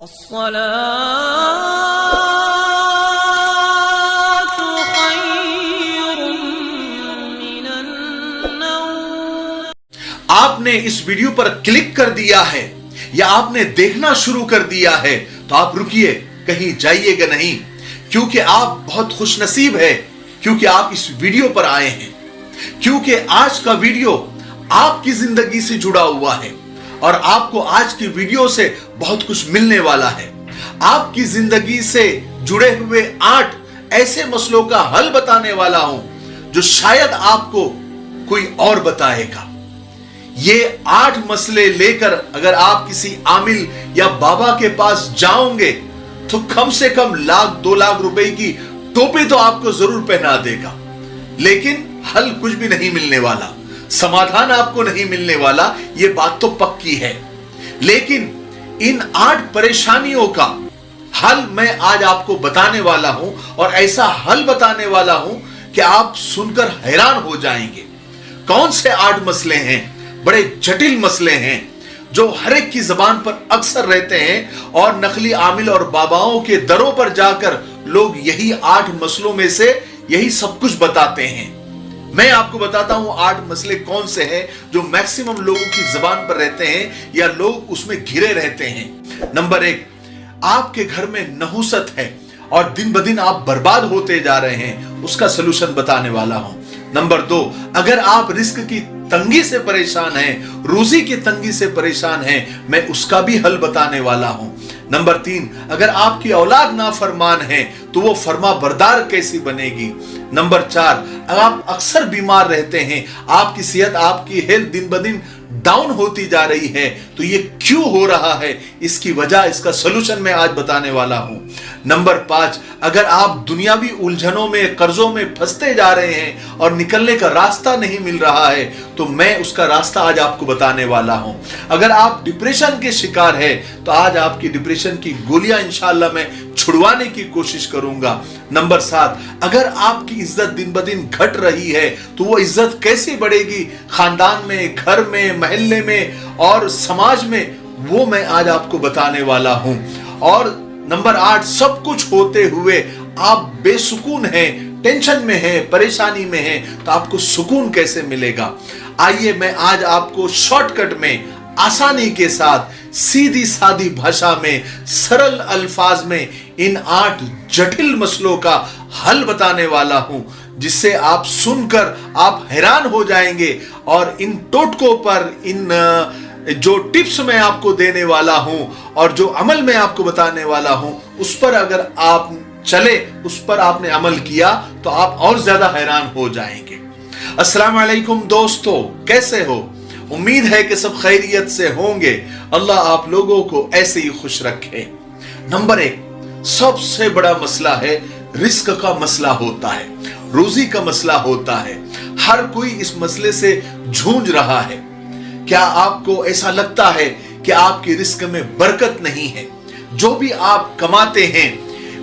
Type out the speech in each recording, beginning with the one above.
الصلاة خير من النوم۔ آپ نے اس ویڈیو پر کلک کر دیا ہے یا آپ نے دیکھنا شروع کر دیا ہے تو آپ رکیے، کہیں جائیے گا نہیں، کیونکہ آپ بہت خوش نصیب ہے کیونکہ آپ اس ویڈیو پر آئے ہیں، کیونکہ آج کا ویڈیو آپ کی زندگی سے جڑا ہوا ہے اور آپ کو آج کی ویڈیو سے بہت کچھ ملنے والا ہے۔ آپ کی زندگی سے جڑے ہوئے 8 ایسے مسئلوں کا حل بتانے والا ہوں جو شاید آپ کو کوئی اور بتائے گا۔ یہ 8 مسئلے لے کر اگر آپ کسی عامل یا بابا کے پاس جاؤں گے تو کم سے کم 1,00,000-2 لاکھ روپے کی ٹوپی تو آپ کو ضرور پہنا دے گا، لیکن حل کچھ بھی نہیں ملنے والا، سمادھان آپ کو نہیں ملنے والا، یہ بات تو پکی ہے۔ لیکن ان 8 پریشانیوں کا حل میں آج آپ کو بتانے والا ہوں، اور ایسا حل بتانے والا ہوں کہ آپ سن کر حیران ہو جائیں گے۔ کون سے 8 مسئلے ہیں؟ بڑے جٹل مسئلے ہیں جو ہر ایک کی زبان پر اکثر رہتے ہیں، اور نقلی عامل اور باباؤں کے دروں پر جا کر لوگ یہی 8 مسئلوں میں سے یہی سب کچھ بتاتے ہیں۔ میں آپ کو بتاتا ہوں 8 مسئلے کون سے ہیں جو میکسیمم لوگوں کی زبان پر رہتے ہیں یا لوگ اس میں گھرے رہتے ہیں۔ نمبر 1، آپ کے گھر میں نحوست ہے اور دن بدن آپ برباد ہوتے جا رہے ہیں، اس کا سلوشن بتانے والا ہوں۔ نمبر 2، اگر آپ رزق کی تنگی سے پریشان ہیں، روزی کی تنگی سے پریشان ہیں، میں اس کا بھی حل بتانے والا ہوں۔ نمبر 3، اگر آپ کی اولاد نافرمان ہے تو وہ فرما بردار کیسی بنے گی۔ نمبر 4، اگر آپ اکثر بیمار رہتے ہیں، آپ کی صحت، آپ کی ہیلتھ دن بدن ڈاؤن ہوتی جا رہی ہے، تو یہ کیوں ہو رہا ہے، اس کی وجہ، اس کا سلوشن میں آج بتانے والا ہوں۔ نمبر 5، اگر آپ دنیاوی الجھنوں میں، قرضوں میں پھنستے جا رہے ہیں اور نکلنے کا راستہ نہیں مل رہا ہے تو میں اس کا راستہ آج آپ کو بتانے والا ہوں۔ اگر آپ ڈپریشن کے شکار ہیں تو آج آپ کی ڈپریشن کی گولیاں انشاءاللہ میں چھڑوانے کی کوشش کروں گا۔ نمبر 7، اگر آپ کی عزت دن بدن گھٹ رہی ہے تو وہ عزت کیسے بڑھے گی خاندان میں، گھر میں، محلے میں اور سماج میں، وہ میں آج آپ کو بتانے والا ہوں۔ اور نمبر 8، سب کچھ ہوتے ہوئے آپ بے سکون ہیں، ٹینشن میں ہیں، پریشانی میں ہیں، تو آپ کو سکون کیسے ملے گا؟ آئیے میں آج آپ کو شارٹ کٹ میں، آسانی کے ساتھ، سیدھی سادی بھاشا میں، سرل الفاظ میں ان 8 جٹل مسئلوں کا حل بتانے والا ہوں، جس سے آپ سن کر آپ حیران ہو جائیں گے، اور ان ٹوٹکوں پر، ان جو ٹپس میں آپ کو دینے والا ہوں اور جو عمل میں آپ کو بتانے والا ہوں، اس پر اگر آپ چلے، اس پر آپ نے عمل کیا تو آپ اور زیادہ حیران ہو جائیں گے۔ السلام علیکم دوستو، کیسے ہو؟ امید ہے کہ سب خیریت سے ہوں گے۔ اللہ آپ لوگوں کو ایسے ہی خوش رکھے۔ نمبر 1، سب سے بڑا مسئلہ ہے، رزق کا مسئلہ ہوتا ہے، روزی کا مسئلہ ہوتا ہے۔ ہر کوئی اس مسئلے سے جھونج رہا ہے۔ کیا آپ کو ایسا لگتا ہے کہ آپ کی رزق میں برکت نہیں ہے؟ جو بھی آپ کماتے ہیں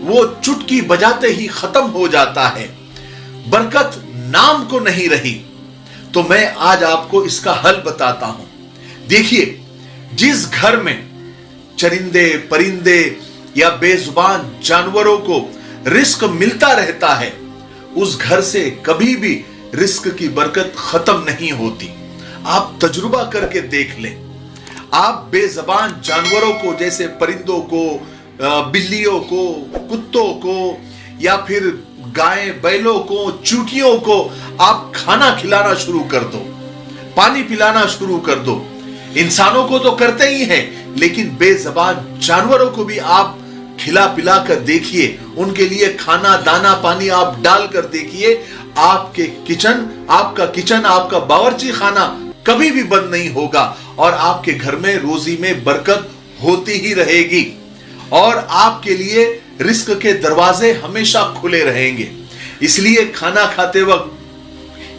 وہ چٹکی بجاتے ہی ختم ہو جاتا ہے، برکت نام کو نہیں رہی۔ تو میں آج آپ کو اس کا حل بتاتا ہوں۔ دیکھیے، جس گھر میں چرندے، پرندے یا بے زبان جانوروں کو رزق ملتا رہتا ہے، اس گھر سے کبھی بھی رزق کی برکت ختم نہیں ہوتی۔ آپ تجربہ کر کے دیکھ لیں۔ آپ بے زبان جانوروں کو، جیسے پرندوں کو، بلیوں کو، کتوں کو، یا پھر گائے بیلوں کو، چوٹیوں کو آپ کھانا کھلانا شروع کر دو، پانی پلانا شروع کر دو۔ انسانوں کو تو کرتے ہی ہیں، لیکن بے زبان جانوروں کو بھی آپ کھلا پلا کر دیکھیے، ان کے لیے کھانا، دانا، پانی آپ ڈال کر دیکھیے، آپ کا کچن، آپ کا باورچی خانہ کبھی بھی بند نہیں ہوگا، اور آپ کے گھر میں روزی میں برکت ہوتی ہی رہے گی، اور آپ کے لیے رزق کے دروازے ہمیشہ کھلے رہیں گے۔ اس لیے کھانا کھاتے وقت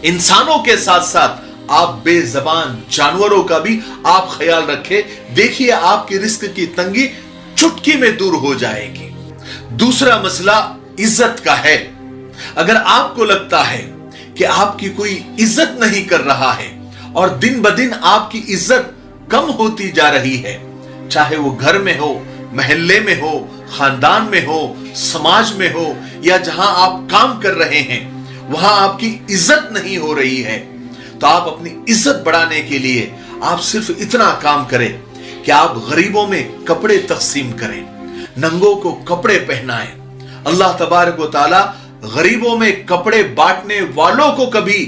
انسانوں کے ساتھ ساتھ آپ بے زبان جانوروں کا بھی آپ خیال رکھیں، دیکھیے آپ کی رزق کی تنگی چٹکی میں دور ہو جائے گی۔ دوسرا مسئلہ عزت کا ہے۔ اگر آپ کو لگتا ہے کہ آپ کی کوئی عزت نہیں کر رہا ہے اور دن بدن آپ کی عزت کم ہوتی جا رہی ہے، چاہے وہ گھر میں ہو، महल्ले में हो, खानदान में हो, समाज में हो, या जहां आप काम कर रहे हैं वहां आपकी इज्जत नहीं हो रही है, तो आप अपनी इज्जत बढ़ाने के लिए आप सिर्फ इतना काम करें कि आप गरीबों में कपड़े तकसीम करें, नंगों को कपड़े पहनाएं। अल्लाह तबारक व तआला गरीबों में कपड़े बांटने वालों को कभी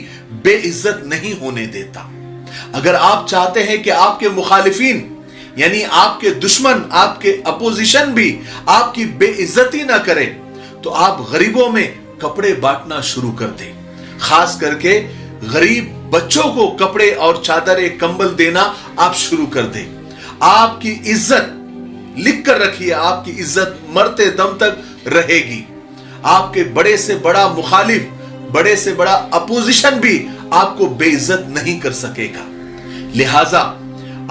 बेइज्जत नहीं होने देता। अगर आप चाहते हैं कि आपके मुखालिफिन यानी आपके दुश्मन, आपके अपोजिशन भी आपकी बेइज्जती ना करें, तो आप गरीबों में कपड़े बांटना शुरू कर दें। खास करके गरीब बच्चों को कपड़े और चादरें, कंबल देना आप शुरू कर दें। आपकी इज्जत लिख कर रखिए, आपकी इज्जत मरते दम तक रहेगी। आपके बड़े से बड़ा मुखालिफ, बड़े से बड़ा अपोजिशन भी आपको बेइज्जत नहीं कर सकेगा। लिहाजा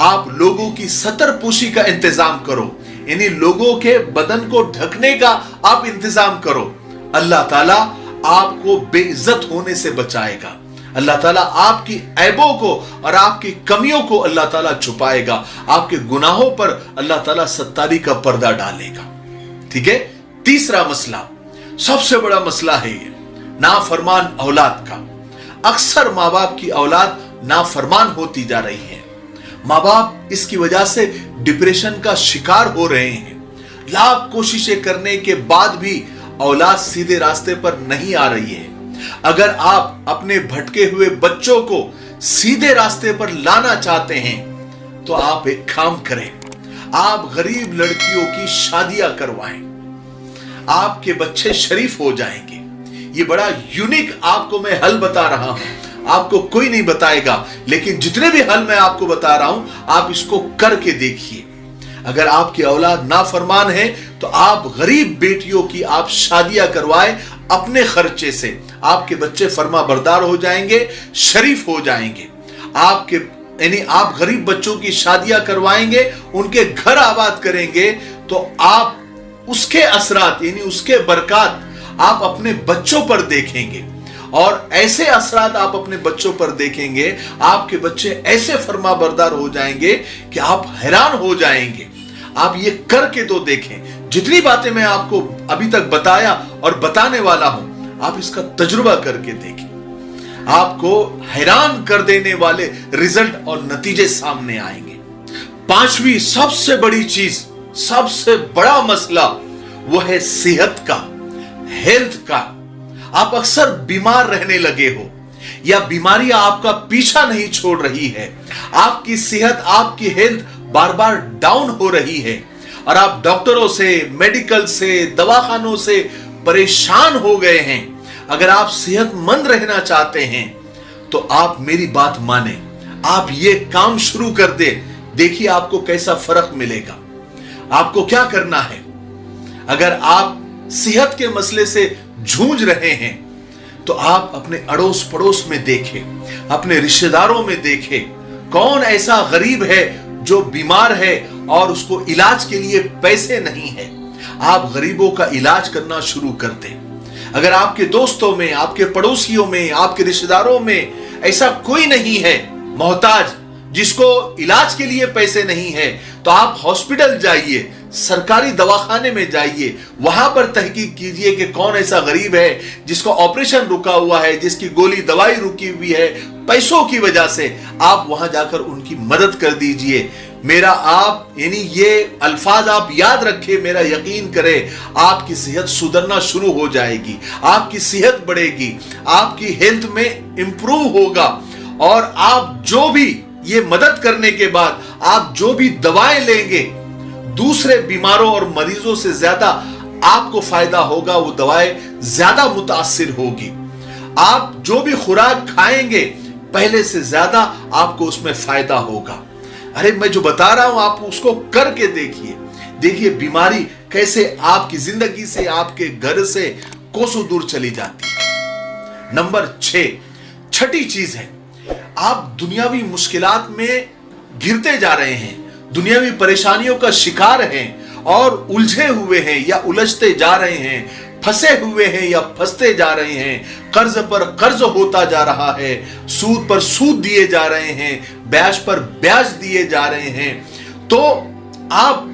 आप लोगों की सतरपोशी का इंतजाम करो, यानी लोगों के बदन को ढकने का आप इंतजाम करो। अल्लाह ताला आपको बेइज्जत होने से बचाएगा। अल्लाह ताला आपकी ऐबों को और आपकी कमियों को अल्लाह ताला छुपाएगा। आपके गुनाहों पर अल्लाह ताला सत्तारी का पर्दा डालेगा। ठीक है। तीसरा मसला, सबसे बड़ा मसला है ये नाफरमान औलाद का। अक्सर माँ बाप की औलाद नाफरमान होती जा रही है। माँ बाप इसकी वजह से डिप्रेशन का शिकार हो रहे हैं। लाख कोशिशें करने के बाद भी औलाद सीधे रास्ते पर नहीं आ रही है। अगर आप अपने भटके हुए बच्चों को सीधे रास्ते पर लाना चाहते हैं तो आप एक काम करें, आप गरीब लड़कियों की शादियां करवाएं, आपके बच्चे शरीफ हो जाएंगे। ये बड़ा यूनिक आपको मैं हल बता रहा हूं, आपको कोई नहीं बताएगा, लेकिन जितने भी हल मैं आपको बता रहा हूं आप इसको करके देखिए। अगर आपकी औलाद नाफरमान है तो आप गरीब बेटियों की आप शादियां करवाएं अपने खर्चे से। आपके बच्चे फर्मा बरदार हो जाएंगे, शरीफ हो जाएंगे। आपके यानी आप गरीब बच्चों की शादियां करवाएंगे, उनके घर आबाद करेंगे, तो आप उसके असरात यानी उसके बरकत आप अपने बच्चों पर देखेंगे। और ऐसे असरात आप अपने बच्चों पर देखेंगे, आपके बच्चे ऐसे फर्मा बरदार हो जाएंगे कि आप हैरान हो जाएंगे। आप ये करके तो देखें। जितनी बातें मैं आपको अभी तक बताया और बताने वाला हूं, आप इसका तजुर्बा करके देखें। आपको हैरान कर देने वाले रिजल्ट और नतीजे सामने आएंगे। पांचवी सबसे बड़ी चीज, सबसे बड़ा मसला वो है सेहत का, हेल्थ का। आप अक्सर बीमार रहने लगे हो या बीमारियां आपका पीछा नहीं छोड़ रही है। आपकी सेहत, आपकी हेल्थ बार बार डाउन हो रही है और आप डॉक्टरों से, मेडिकल से, दवाखानों से परेशान हो गए हैं। अगर आप सेहतमंद रहना चाहते हैं तो आप मेरी बात माने, आप ये काम शुरू कर दे। देखिए आपको कैसा फर्क मिलेगा। आपको क्या करना है, अगर आप सेहत के मसले से जूझ रहे हैं तो आप अपने अड़ोस पड़ोस में देखें, अपने रिश्तेदारों में देखें, कौन ऐसा गरीब है जो बीमार है और उसको इलाज के लिए पैसे नहीं है। आप गरीबों का इलाज करना शुरू कर दें। अगर आपके दोस्तों में, आपके पड़ोसियों में, आपके रिश्तेदारों में ऐसा कोई नहीं है मोहताज जिसको इलाज के लिए पैसे नहीं है, तो आप हॉस्पिटल जाइए, सरकारी दवाखाने में जाइए, वहां पर तहकीक कीजिए कि कौन ऐसा गरीब है जिसको ऑपरेशन रुका हुआ है, जिसकी गोली दवाई रुकी हुई है पैसों की वजह से। आप वहां जाकर उनकी मदद कर दीजिए। मेरा आप यानी ये अल्फाज आप याद रखें, मेरा यकीन करें, आपकी सेहत सुधरना शुरू हो जाएगी, आपकी सेहत बढ़ेगी, आपकी हेल्थ में इंप्रूव होगा। और आप जो भी ये मदद करने के बाद आप जो भी दवाएं लेंगे, दूसरे बीमारों और मरीजों से ज्यादा आपको फायदा होगा, वो दवाएं ज्यादा मुतासिर होगी। आप जो भी खुराक खाएंगे पहले से ज्यादा आपको उसमें फायदा होगा। अरे मैं जो बता रहा हूं आप उसको करके देखिए। देखिए बीमारी कैसे आपकी जिंदगी से, आपके घर से कोसों दूर चली जाती है। नंबर 6, छठी चीज है, आप दुनियावी मुश्किलात में घिरते जा रहे हैं, दुनियावी परेशानियों का शिकार हैं और उलझे हुए हैं या उलझते जा रहे हैं, फंसे हुए हैं या फंसते जा रहे हैं, कर्ज पर कर्ज होता जा रहा है, सूद पर सूद दिए जा रहे हैं, ब्याज पर ब्याज दिए जा रहे हैं। तो आप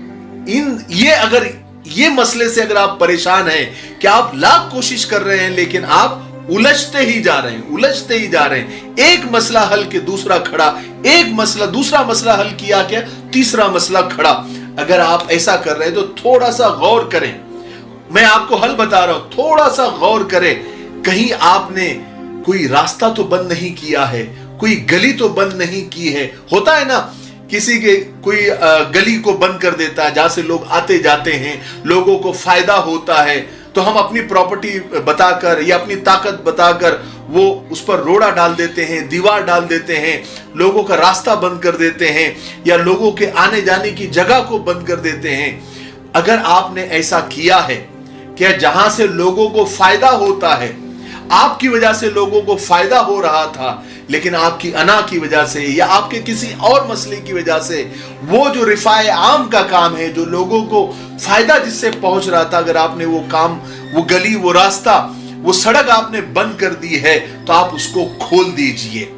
अगर ये मसले से अगर आप परेशान हैं कि आप लाख कोशिश कर रहे हैं लेकिन आप उलझते ही जा रहे हैं, एक मसला हल के दूसरा खड़ा, एक मसला दूसरा मसला हल किया क्या तीसरा मसला खड़ा, अगर आप ऐसा कर रहे हैं तो थोड़ा सा गौर करें। मैं आपको हल बता रहा हूं, थोड़ा सा गौर करें, कहीं आपने कोई रास्ता तो बंद नहीं किया है, कोई गली तो बंद नहीं की है। होता है ना, किसी के कोई गली को बंद कर देता है जहां से लोग आते जाते हैं, लोगों को फायदा होता है, तो हम अपनी प्रॉपर्टी बताकर या अपनी ताकत बताकर वो उस पर रोड़ा डाल देते हैं, दीवार डाल देते हैं, लोगों का रास्ता बंद कर देते हैं या लोगों के आने जाने की जगह को बंद कर देते हैं। अगर आपने ऐसा किया है कि जहां से लोगों को फायदा होता है, आपकी वजह से लोगों को फायदा हो रहा था, लेकिन आपकी अना की वजह से या आपके किसी और मसले की वजह से वो जो रिफाए आम का काम है, जो लोगों को फायदा जिससे पहुंच रहा था, अगर आपने वो काम, वो गली, वो रास्ता, वो सड़क आपने बंद कर दी है, तो आप उसको खोल दीजिए।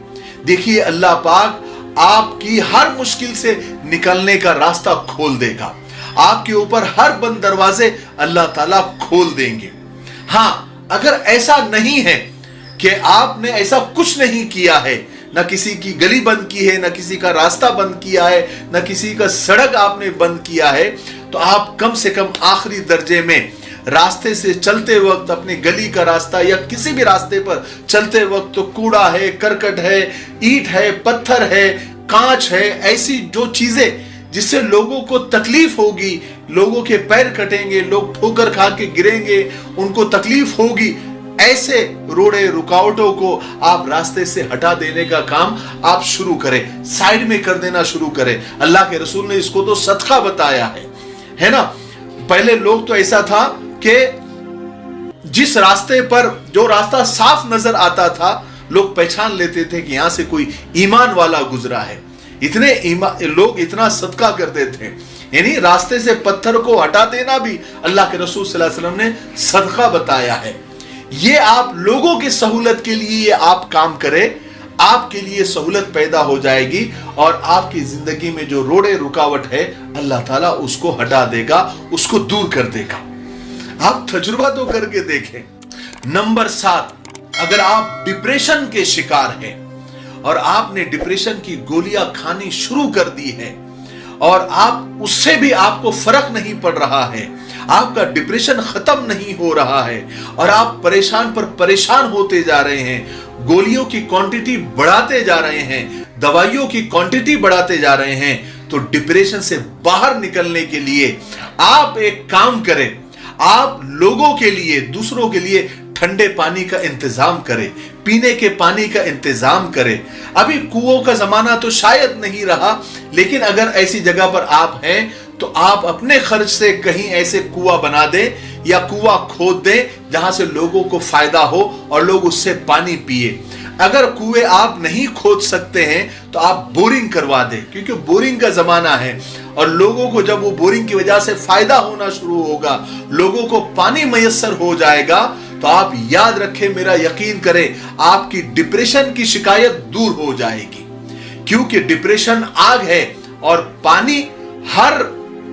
देखिए अल्लाह पाक आपकी हर मुश्किल से निकलने का रास्ता खोल देगा, आपके ऊपर हर बंद दरवाजे अल्लाह ताला खोल देंगे। हाँ, अगर ऐसा नहीं है कि आपने ऐसा कुछ नहीं किया है, न किसी की गली बंद की है, न किसी का रास्ता बंद किया है, न किसी का सड़क आपने बंद किया है, तो आप कम से कम आखिरी दर्जे में रास्ते से चलते वक्त, अपनी गली का रास्ता या किसी भी रास्ते पर चलते वक्त, तो कूड़ा है, करकट है, ईंट है, पत्थर है, कांच है, ऐसी जो चीजें जिससे लोगों को तकलीफ होगी, लोगों के पैर कटेंगे, लोग ठोकर खा के गिरेंगे, उनको तकलीफ होगी, ऐसे रोड़े रुकावटों को आप रास्ते से हटा देने का काम आप शुरू करें, साइड में कर देना शुरू करें। अल्लाह के रसूल ने इसको तो सदका बताया है ना। पहले लोग तो ऐसा था कि जिस रास्ते पर, जो रास्ता साफ नजर आता था, लोग पहचान लेते थे कि यहां से कोई ईमान वाला गुजरा है। इतने लोग इतना सदका करते थे, यानी रास्ते से पत्थर को हटा देना भी अल्लाह के रसूल सल्लल्लाहु अलैहि वसल्लम ने सदका बताया है। ये आप लोगों की सहूलत के लिए ये आप काम करें, आपके लिए सहूलत पैदा हो जाएगी और आपकी जिंदगी में जो रोड़े रुकावट है अल्लाह ताला उसको हटा देगा, उसको दूर कर देगा। आप तजुर्बा तो करके देखें। नंबर 7, अगर आप डिप्रेशन के शिकार हैं और आपने डिप्रेशन की गोलियां खानी शुरू कर दी है और आप उससे भी आपको फर्क नहीं पड़ रहा है, आपका डिप्रेशन खत्म नहीं हो रहा है और आप परेशान पर परेशान होते जा रहे हैं, गोलियों की क्वांटिटी बढ़ाते जा रहे हैं, दवाइयों की क्वांटिटी बढ़ाते जा रहे हैं, तो डिप्रेशन से बाहर निकलने के लिए आप एक काम करें। आप लोगों के लिए, दूसरों के लिए ठंडे पानी का इंतजाम करें, पीने के पानी का इंतजाम करें। अभी कुओं का जमाना तो शायद नहीं रहा, लेकिन अगर ऐसी जगह पर आप हैं तो आप अपने खर्च से कहीं ऐसे कुआं बना दें या कुआं खोद दें जहां से लोगों को फायदा हो और लोग उससे पानी पिए। अगर कुएं आप नहीं खोद सकते हैं तो आप बोरिंग करवा दें, क्योंकि बोरिंग का जमाना है और लोगों को जब वो बोरिंग की वजह से फायदा होना शुरू होगा, लोगों को पानी मयस्सर हो जाएगा, तो आप याद रखें, मेरा यकीन करें, आपकी डिप्रेशन की शिकायत दूर हो जाएगी। क्योंकि डिप्रेशन आग है और पानी हर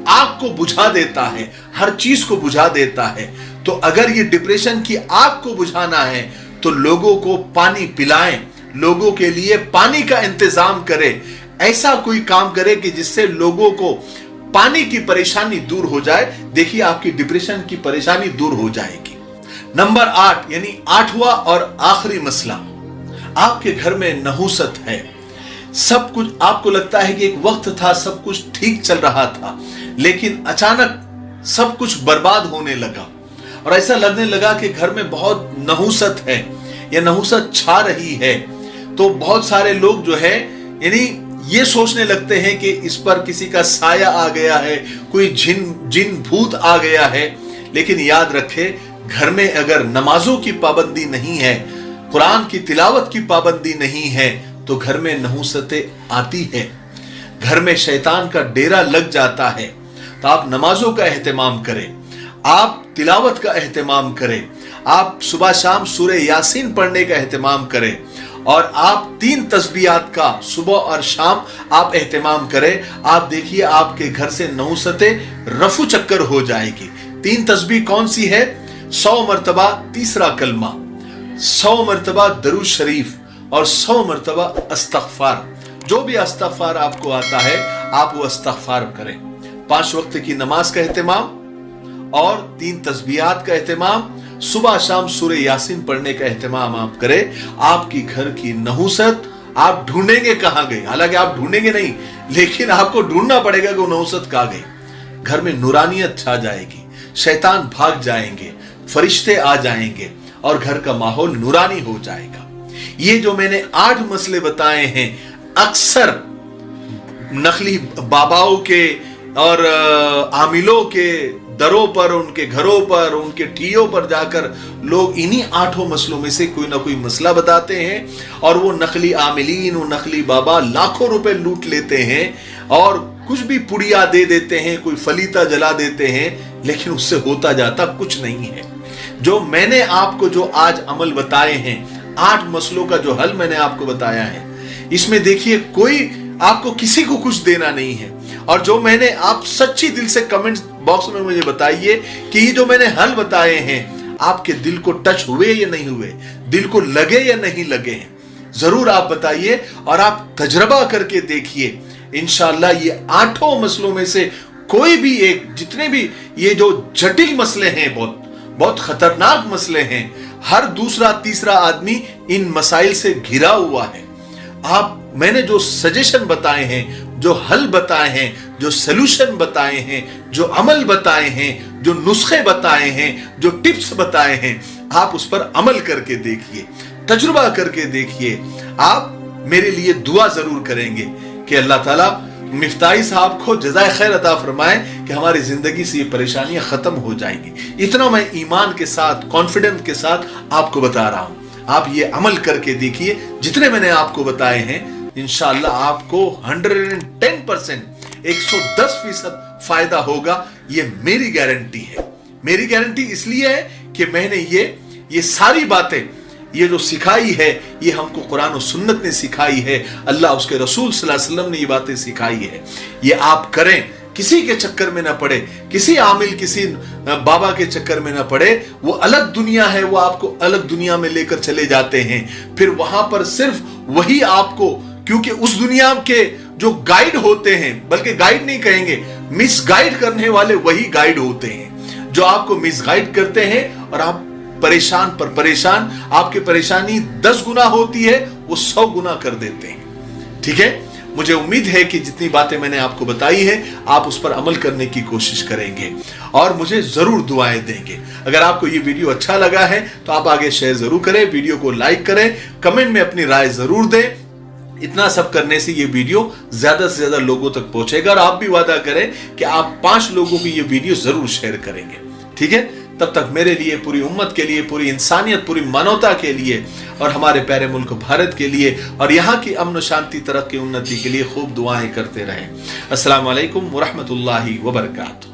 आग को बुझा देता है, हर चीज को बुझा देता है। तो अगर ये डिप्रेशन की आग को बुझाना है तो लोगों को पानी पिलाएं, लोगों के लिए पानी का इंतजाम करें, ऐसा कोई काम करें कि जिससे लोगों को पानी की परेशानी दूर हो जाए। देखिए आपकी डिप्रेशन की परेशानी दूर हो जाएगी। नंबर 8, यानी 8वां और आखिरी मसला, आपके घर में नहुसत है। सब कुछ आपको लगता है कि एक वक्त था सब कुछ ठीक चल रहा था, लेकिन अचानक सब कुछ बर्बाद होने लगा और ऐसा लगने लगा कि घर में बहुत नहुसत है या नहुसत छा रही है। तो बहुत सारे लोग जो है यानी ये सोचने लगते हैं कि इस पर किसी का साया आ गया है, कोई जिन भूत आ गया है। लेकिन याद रखें, घर में अगर नमाजों की पाबंदी नहीं है, कुरान की तिलावत की पाबंदी नहीं है, तो घर में नहुसतें आती है, घर में शैतान का डेरा लग जाता है। तो आप नमाजों का एहतमाम करें, आप तिलावत का एहतमाम करें, आप सुबह शाम सूरह यासीन पढ़ने का एहतमाम करें और आप 3 तस्बीहात का सुबह और शाम आप एहतमाम करें। आप देखिए आपके घर से नौसतें रफू चक्कर हो जाएगी। 3 तस्बीह कौन सी है? 100 मरतबा तीसरा कलमा, 100 मरतबा दरूद शरीफ और 100 मरतबा अस्तगफार। जो भी अस्तगफार आपको आता है आप वो अस्तगफार करें। 5 वक्त की नमाज का एहतमाम और 3 तस्बीहात का एहतमाम, सुबह शाम सूरह यासीन पढ़ने का एहतमाम आप करें। आपकी घर की नहुसत आप ढूंढेंगे कहां गई, हालांकि आप ढूंढेंगे नहीं, लेकिन आपको ढूंढना पड़ेगा कि वो नहुसत कहां गई। घर में नूरानियत छा जाएगी, शैतान भाग जाएंगे, फरिश्ते आ जाएंगे और घर का माहौल नूरानी हो जाएगा। ये जो मैंने 8 मसले बताए हैं, अक्सर नकली बाबाओं के और आमिलों के दरों पर, उनके घरों पर, उनके ठियों पर जाकर लोग इन्हीं 8 मसलों में से कोई ना कोई मसला बताते हैं और वो नकली आमिलीन, वो नकली बाबा लाखों रुपए लूट लेते हैं और कुछ भी पुड़िया दे देते हैं, कोई फलीता जला देते हैं, लेकिन उससे होता जाता कुछ नहीं है। जो मैंने आपको जो आज अमल बताए हैं, 8 मसलों का जो हल मैंने आपको बताया है, इसमें देखिए कोई आपको किसी को कुछ देना नहीं है। और जो मैंने आप सच्ची दिल से कमेंट बॉक्स में मुझे बताइए कि ये जो मैंने हल बताए हैं आपके दिल को टच हुए या नहीं हुए, दिल को लगे या नहीं लगे हैं, जरूर आप बताइए और आप तजर्बा करके देखिए। इंशाअल्लाह ये 8 मसलों में से कोई भी एक, जितने भी ये जो जटिल मसले हैं, बहुत खतरनाक मसले हैं, हर दूसरा तीसरा आदमी इन मसाइल से घिरा हुआ है। मैंने जो सजेशन बताए हैं, जो हल बताए हैं, जो सलूशन बताए हैं, जो अमल बताए हैं, जो नुस्खे बताए हैं, जो टिप्स बताए हैं, आप उस पर अमल करके देखिए, तजुर्बा करके देखिए। आप मेरे लिए दुआ जरूर करेंगे कि अल्लाह ताला मिफ्ताही साहब को जज़ाए खैर अता फरमाए कि हमारी जिंदगी से ये परेशानियां खत्म हो जाएंगी। इतना मैं ईमान के साथ, कॉन्फिडेंस के साथ आपको बता रहा हूं। आप ये अमल करके देखिए, जितने मैंने आपको बताए हैं, इंशाअल्लाह आपको 110%, 110% फायदा होगा। ये मेरी गारंटी है। मेरी गारंटी इसलिए है कि मैंने ये सारी बातें, ये जो सिखाई है, ये हमको कुरान और सुन्नत ने सिखाई है, अल्लाह उसके रसूल सल्लल्लाहु अलैहि वसल्लम ने ये बातें सिखाई है। ये आप करें, किसी के चक्कर में ना पड़े, किसी आमिल, किसी बाबा के चक्कर में ना पड़े। वो अलग दुनिया है, वो आपको अलग दुनिया में लेकर चले जाते हैं। फिर वहां पर सिर्फ वही आपको, क्योंकि उस दुनिया के जो गाइड होते हैं, बल्कि गाइड नहीं कहेंगे, मिस गाइड करने वाले वही गाइड होते हैं, जो आपको मिस गाइड करते हैं और आप परेशान पर परेशान, आपकी परेशानी 10 गुना होती है, वो 100 गुना कर देते हैं। ठीक है, मुझे उम्मीद है कि जितनी बातें मैंने आपको बताई है, आप उस पर अमल करने की कोशिश करेंगे और मुझे जरूर दुआएं देंगे। अगर आपको ये वीडियो अच्छा लगा है तो आप आगे शेयर जरूर करें, वीडियो को लाइक करें, कमेंट में अपनी राय जरूर दें। इतना सब करने से ये वीडियो ज्यादा से ज्यादा लोगों तक पहुंचेगा और आप भी वादा करें कि आप 5 लोगों को ये वीडियो जरूर शेयर करेंगे। ठीक है, तब तक मेरे लिए, पूरी उम्मत के लिए, पूरी इंसानियत, पूरी मानवता के लिए और हमारे प्यारे मुल्क भारत के लिए और यहाँ की अमन शांति, तरक्की, उन्नति के लिए खूब दुआएं करते रहें। अस्सलाम वालेकुम व रहमतुल्लाहि व बरकातहू।